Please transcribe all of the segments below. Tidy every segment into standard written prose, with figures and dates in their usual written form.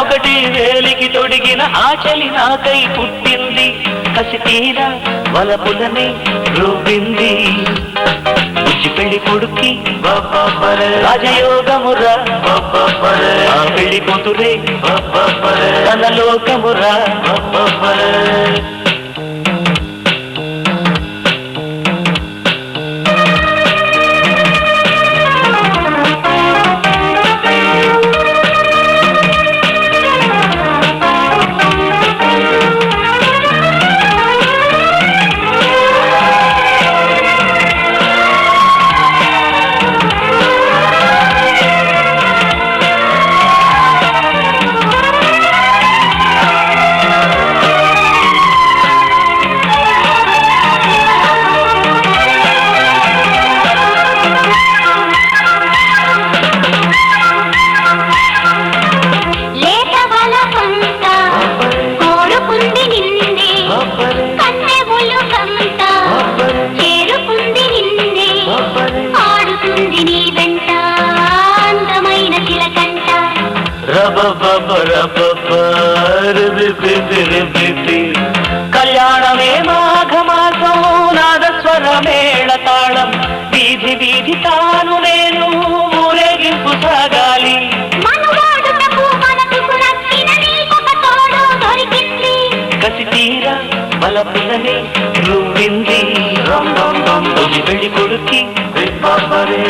ఒకటి వేలికి తొడిగిన ఆచలి నాకై పుట్టింది కసి తీరా వలపులని రువ్వింది బుజ్జి పెళ్లి కొడుక్కి రాజయోగమురా ఆ పెళ్లి కూతురే తన లోకమురా కళ్యాణమే మాఘమాసం నాదస్వర మేళతాళం వీధి వీధి తాను నేను ఊరేగింపు సాగాలి కసి తీరా బలపులని రువ్వింది పెళ్లి కొడుక్కి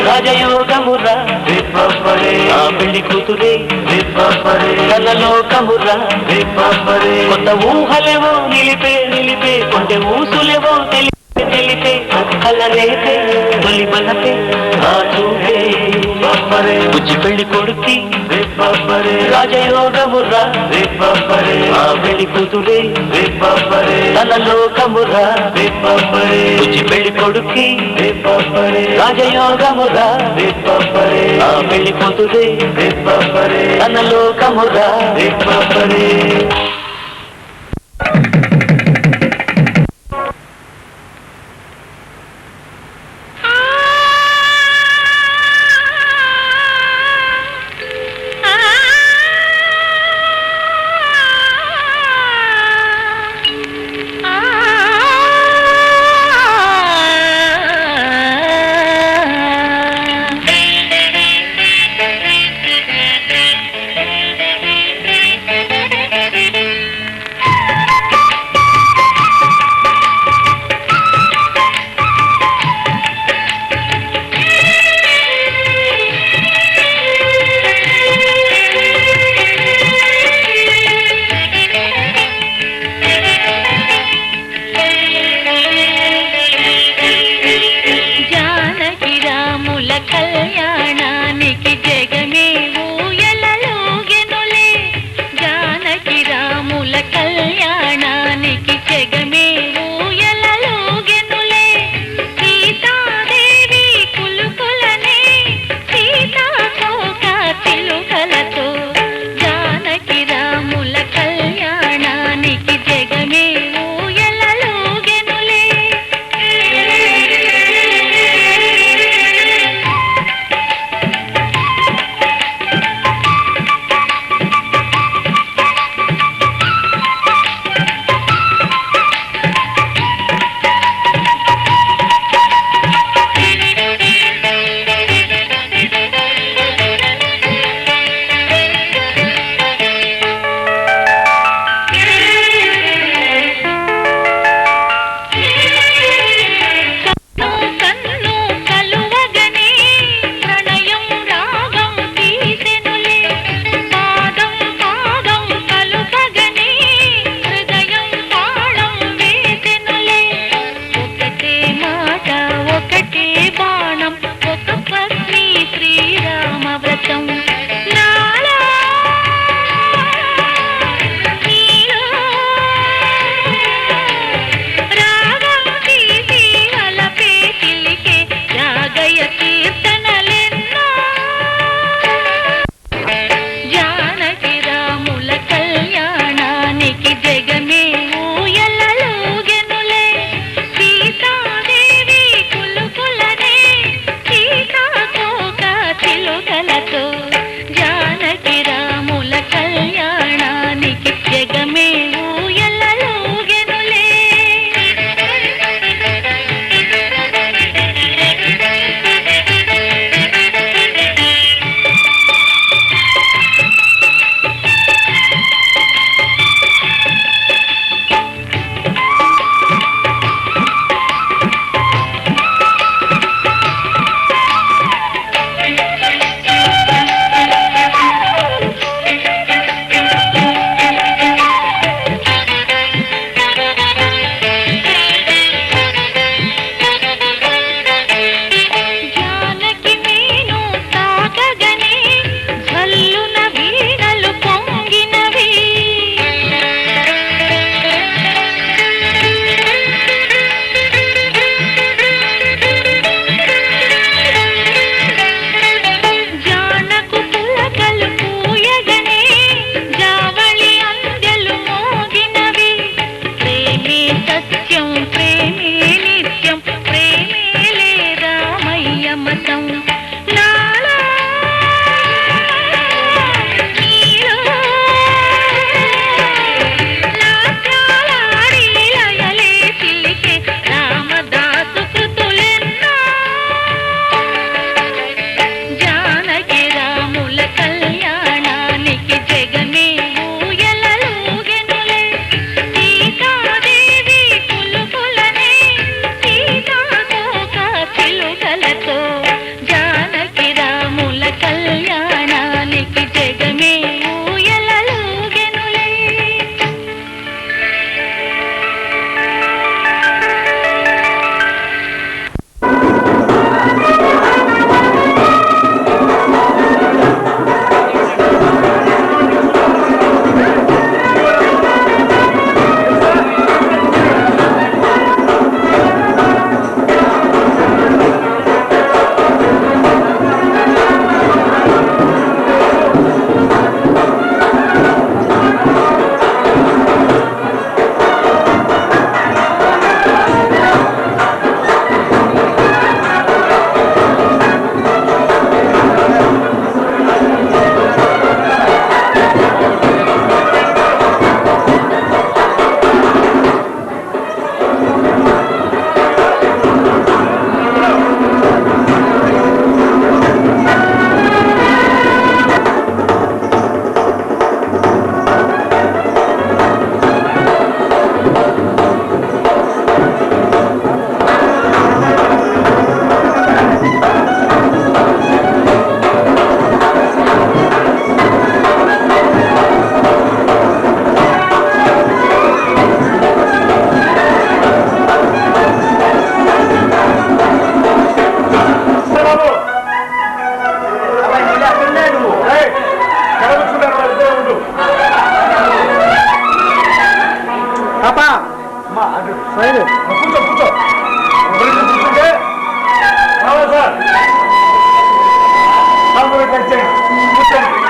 రాజయోగమురా ఆ పెళ్లి కూతురే తన లోకమురా కొత్త ఊహలేవో నిలిపే కొంచెం ఊసులేవో తెలిపే కలరేపే తొలి బలపే ఆ చూపే బుజ్జి పెళ్లి కొడుక్కి రాజయోగమురా ఆ పెళ్లి కూతురే తన లోకమురా బుజ్జి పెళ్లి కొడుక్కి రాజయోగమురా ఆ పెళ్లి కూతురే తన లోకమురా కూర్చో కూర్చో కూర్చుంటే సార్ కూర్చోండి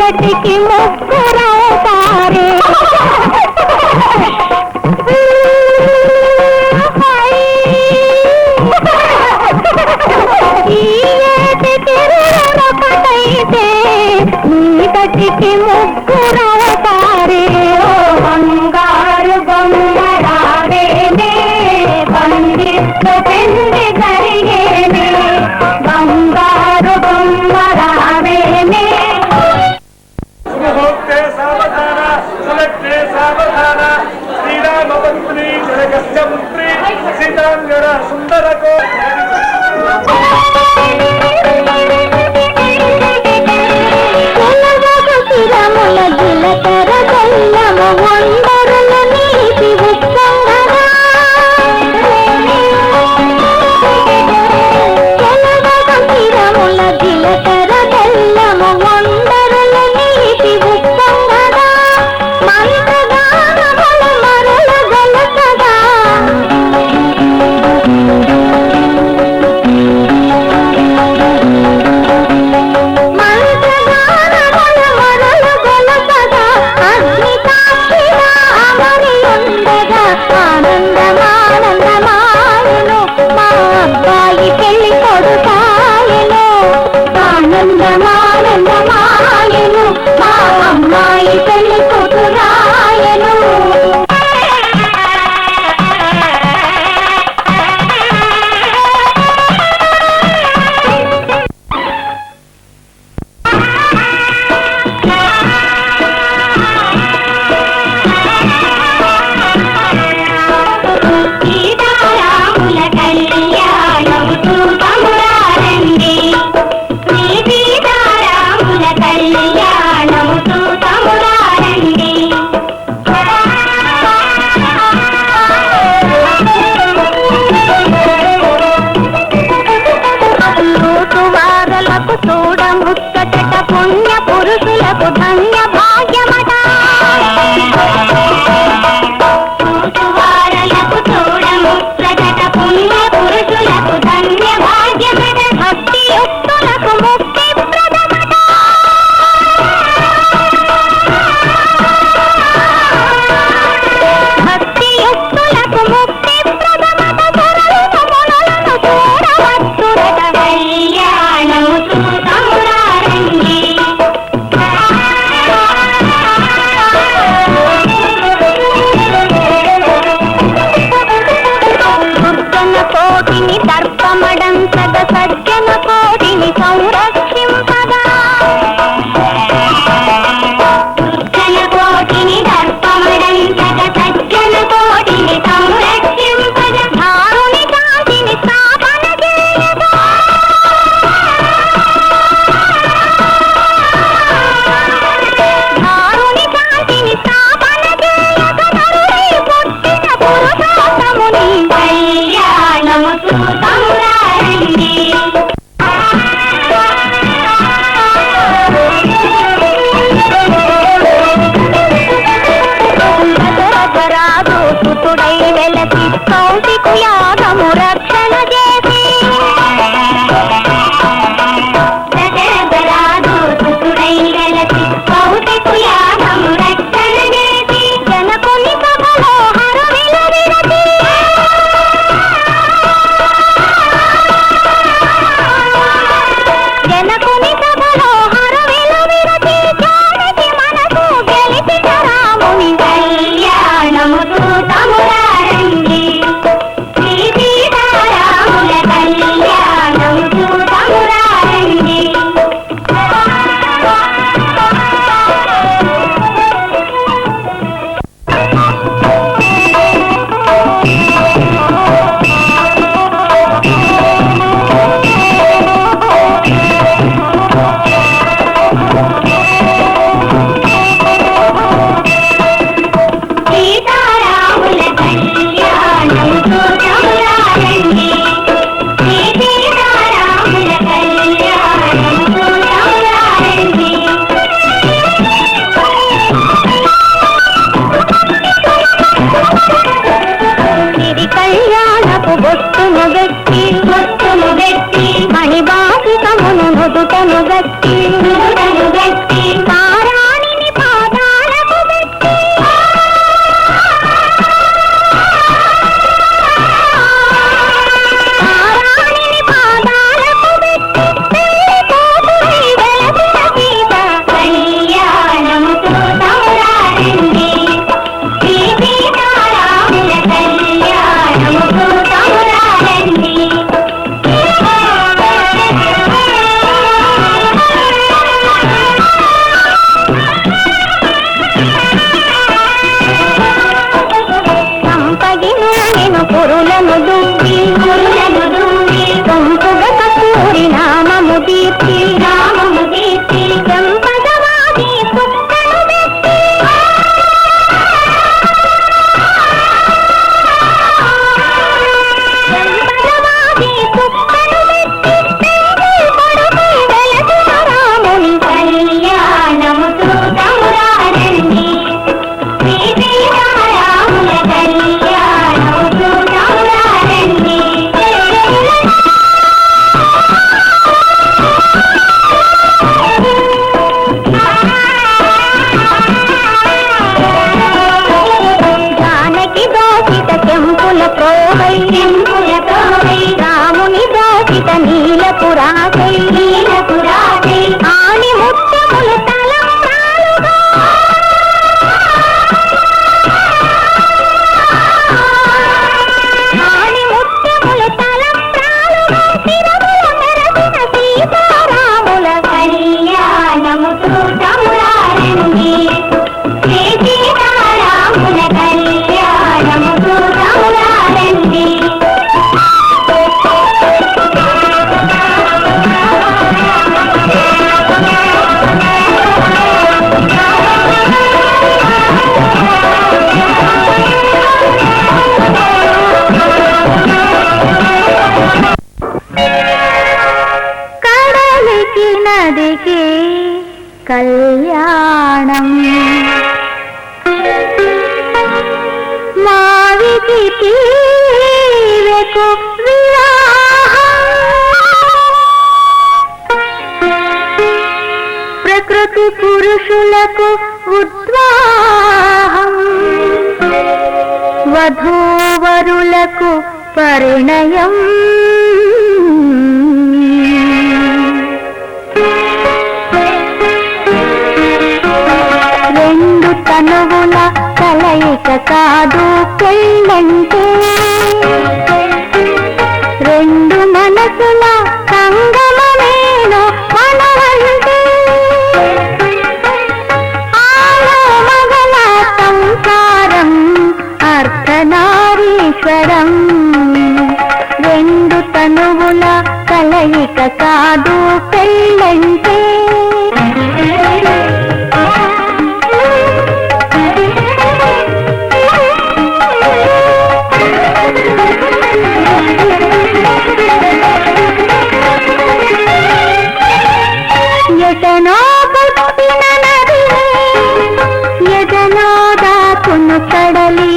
ఒకటికి ముగ్గురవుతారే ఈ ఏటికి ఒకటైతే నీకటికి ముగ్గురవుతారే బంగారు బొమ్మరావేనే బండితో పెళ్లి జరిగేనే బంగారు బొమ్మరావేనే పురుషులకు ధన్య భాగ్యమట చూచువారలకు చూడముచ్చట పుణ్య పురుషులకు ధన్య భాగ్యమట భక్తి యుక్తులకు ముక్తి ప్రదమట భక్తి యుక్తులకు ముక్తి ప్రదమట పురుషులను చూడవచ్చురట కళ్యాణము చూతమురారండి దుర్జన కోటిని దర్పమడంతగ సజ్జన కోటిని సంరక్షింపగా దుర్జన కోటిని దర్పమడంతగ సజ్జన కోటిని సంరక్షింపగా ధారుని కాంతిని స్థాపన చేయగా ధారుని కాంతిని స్థాపన చేయగా నరుడై పుట్టిన పురుషోత్తముని కళ్యాణము చూతమురారండి దశరథరాజు సుతుడై వెలసి కౌశికు యాగము రక్షణ చేసి దశరథరాజు సుతుడై వెలసి కౌశికు యాగము రక్షణ చేసి జనకుని సభలో హరవిల విరచి జనకుని సభలో హరవిల విరచి జానకి మనసు గెలిచిన రాముని కళ్యాణము చూతమురారండి శ్రీ సీతారాముల కళ్యాణము చూతమురారండి సీతారాముల కళ్యాణము చూతమురారండి శ్రీ సీతారాముల కళ్యాణము చూతమురారండి సిరి కళ్యాణపు బొట్టును గట్టి మణిబాసికమును నుదుటను గట్టి పారాణిని పాదాలకు గట్టి పారాణిని పాదాలకు గట్టి పెళ్లి కూతురై వెలసిన సీత కళ్యాణము చూతమురారండి శ్రీ సీతారాముల కళ్యాణము చూతమురారండి సంపగిను నేను పురులను దువ్వి సొంపుగా కస్తూరి నామము దీప్తి చెంపగవాది సుక్కను పెట్టి చెంపగవాది సుక్కను పెట్టి కొడుకు వెలసిన రాముని కళ్యాణము చూతమురారండి శ్రీ సీతారాముల కళ్యాణము చూతమురారండి జానకి దోషిత చెంపుల ప్రోవై రాముని దోషిత నీలపురాకై ఆని ముత్యములు తలంబ్రాలుగా ఆని ముత్యములు తలంబ్రాలుగా శిరములు మెరసిన సీతారాముల కళ్యాణము చూతమురారండి శ్రీ సీతారాముల కళ్యాణము చూతమురారండి తీరెకు వివాహం ప్రకృతి పురుషులకు ఉద్వాహం వధూవరులకు పరిణయం రెండు తనువుల కలయిక కాదు పెళ్ళంటే రెండు మనసుల సంగమమేను మనవంటే ఆలో మగల సంసారం అర్ధనారీశ్వరం రెండు తనువుల కలయిక కాదు పెళ్ళంటే ఎటనో పుట్టిన నది ఎటనో దాకును కడలి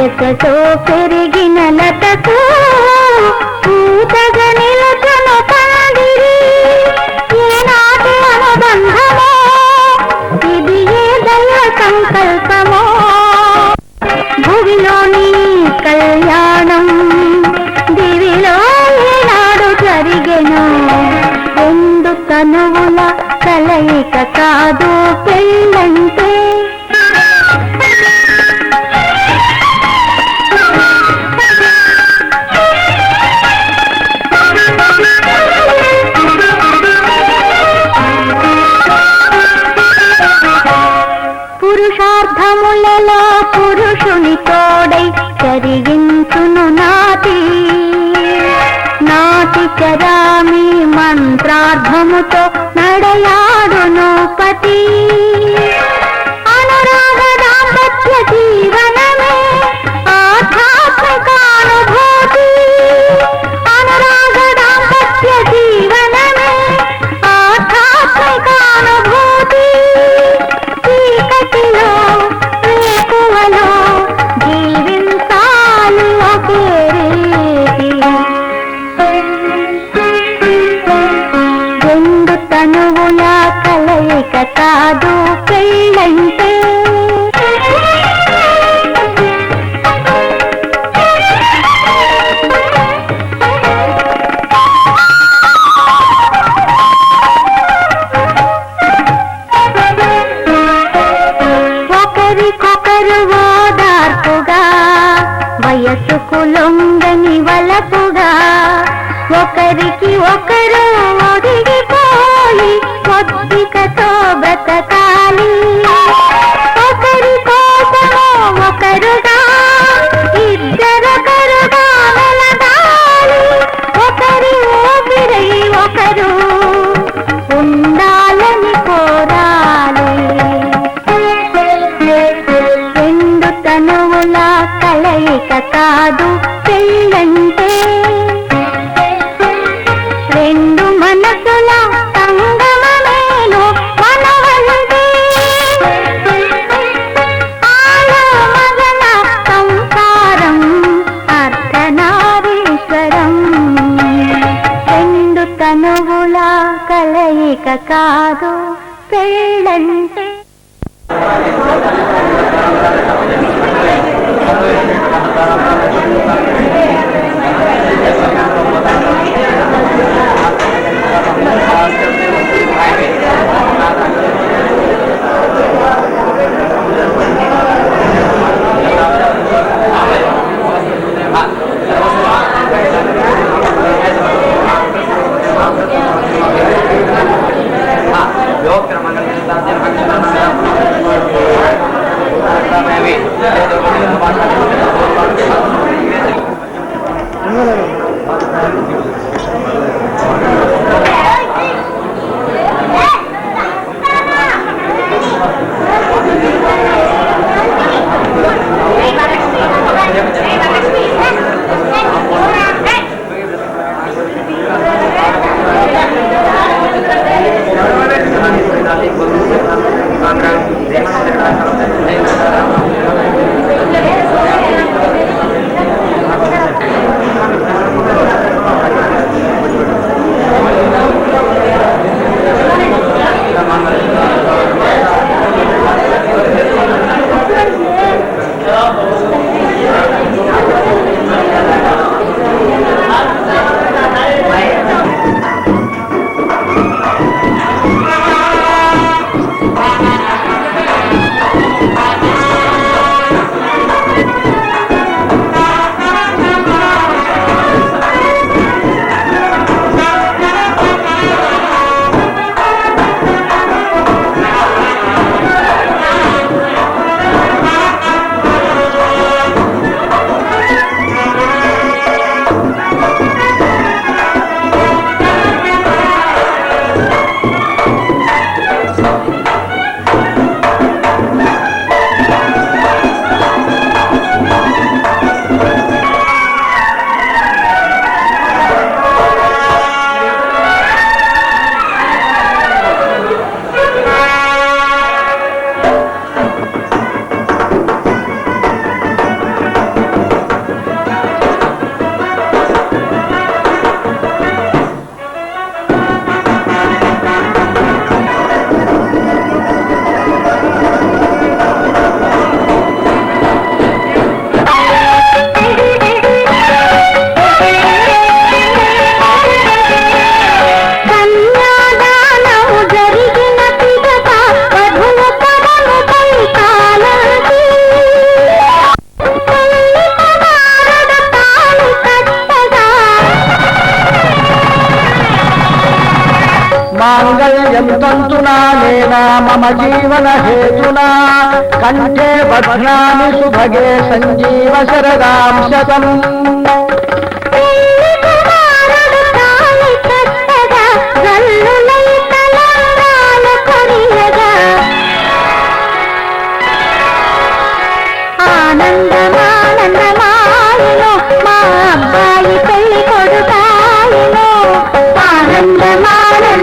ఎటతో పెరిగిన లతకు పూతగ నిలచను పందిరి ఏనాటి అనుబంధమో ఇది ఏ దైవ సంకల్పమో భువిలోని కళ్యాణం దివిలో ఏనాడు జరిగెను రెండు తనువుల కలయిక కాదు పెళ్ళంటే పురుషార్థములలో పురుషుని తోడై కరిగించును నాటి నాటి చరామి మంత్రార్థముతో నడయాడును పతి అనురాగ దాంపత్య జీవనమే ఆధ్యాత్మికానుభూతి అనురాగ దాంపత్య జీవనమే ఆధ్యాత్మికానుభూతి చీకటిలో వేకువలో జీవించాలి ఒకే రీతి రెండు తనువుల కలయిక కాదు పెళ్ళంటే ఒకరికొకరు ఓదార్పుగా వయసుకు లొంగని వలపుగా ఒకరికి ఒకరు ఒదిగిపోయి కొద్దికతో బ్రతకాలి ఒకరి కోసము ఒకరుగా ఇద్దరొకరుగా వెలగాలి ఒకరి ఊపిరై ఒకరు ఉండాలని కోరాలి రెండు తనువుల కలయిక కాదు పెళ్ళంటే రెండు మనసుల సంగమమేను మనవంటే ఆలో మగల సంసారం అర్ధనారీశ్వరం రెండు తనువుల కలయిక కాదు పెళ్ళంటే తంతునా నేనా మమ జీవన హేతునా కంఠే భద్రాని సుభగే సంజీవ శరదాం శతం. ఆనందమానందమాయను మా అబ్బాయి పెళ్లి కొడుకాయను. ఆనందమానందమాయను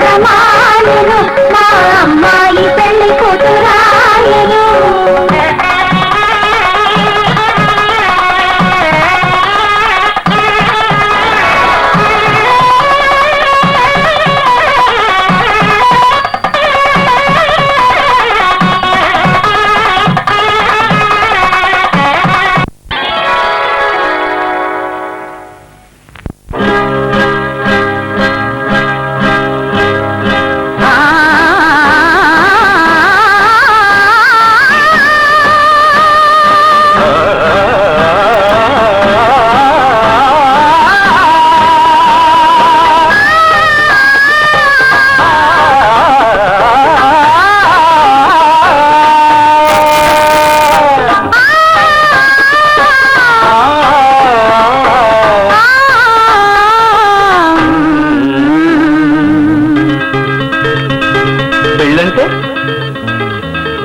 మా అమ్మాయి పెళ్లి కూతురాయను.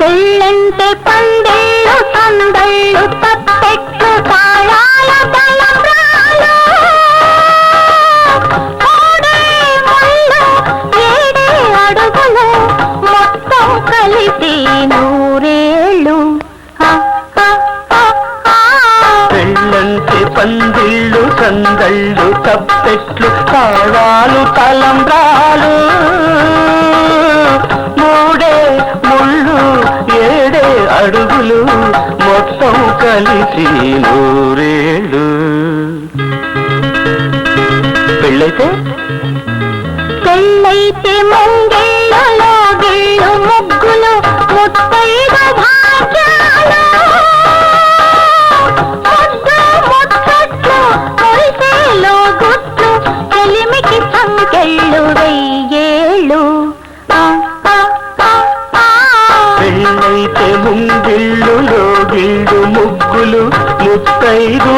పెళ్ళంటే పందిళ్ళు సందళ్ళు తప్పెట్లు తాళాల తలంబ్రాలు మూడే ముళ్ళు ఏడే అడుగులు మొత్తం కలిసి నూరేళ్ళు. పెళ్ళంటే పందిళ్ళు సందళ్ళు తప్పెట్లు తాళాలు తలంబ్రాలు మూడే ముళ్ళు ఏడే అడుగులు మొత్తం కలిసి నూరేళ్ళు. పెళ్ళైతే ముంగిళ్ళు లోగిళ్ళు ముగ్గులు ముత్తైదు భాగ్యాలు ముద్దు ముచ్చట్లు మురిసేలో గుట్లు చెలిమికి సంకెళ్ళు వెయ్యేళ్ళు. పెళ్ళైతే ముంగిళ్ళు లోగిళ్ళు ముగ్గులు ముత్తైదు